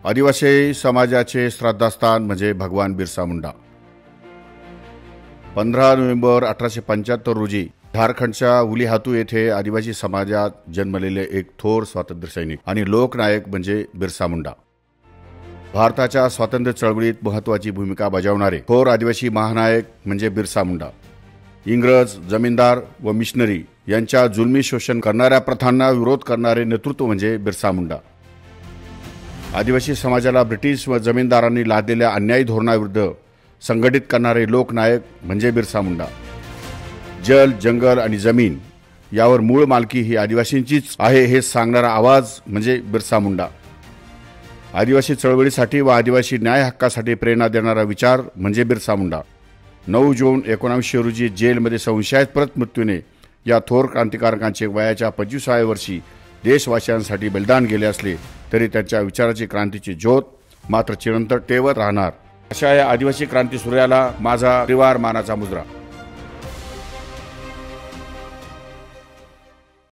आदिवासी समाजाचे श्रद्धास्थान म्हणजे भगवान बिरसा मुंडा। 15 नोव्हेंबर 1875 रोजी झारखंडच्या उलीहातू येथे आदिवासी समाजात जन्मलेले एक थोर स्वातंत्र्य सैनिक आणि लोकनायक म्हणजे बिरसा मुंडा। भारताच्या स्वातंत्र्य चळवळीत महत्त्वाची भूमिका बजावणारे थोर आदिवासी महानायक म्हणजे बिरसा मुंडा। इंग्रज, जमीनदार व मिशनरी यांच्या जुलमी शोषण करणाऱ्या प्रथांना विरोध करणारे नेतृत्व म्हणजे बिरसा मुंडा। आदिवासी समाजाला ब्रिटिश व जमीनदारांनी लादलेल्या अन्यायी धोरणाविरुद्ध संघटित करणारे लोकनायक म्हणजे बिरसा मुंडा। जल, जंगल आणि जमीन यावर मूळ मालकी ही आदिवासींचीच आहे हे सांगणारा आवाज म्हणजे बिरसा मुंडा। आदिवासी चळवळीसाठी व आदिवासी न्याय हक्कासाठी प्रेरणा देणारा विचार म्हणजे बिरसा मुंडा। 9 जून 1900 रोजी जेलमध्ये संशयास्पद मृत्यूने या थोर क्रांतिकारकांचे वयाच्या 25व्या वर्षी देशवासियांसाठी बलिदान गेले असले तरी त्यांच्या विचाराची क्रांतीची ज्योत मात्र चिरंतन तेवत राहणार। अशा या आदिवासी क्रांती सूर्याला माझा त्रिवार मानाचा मुजरा।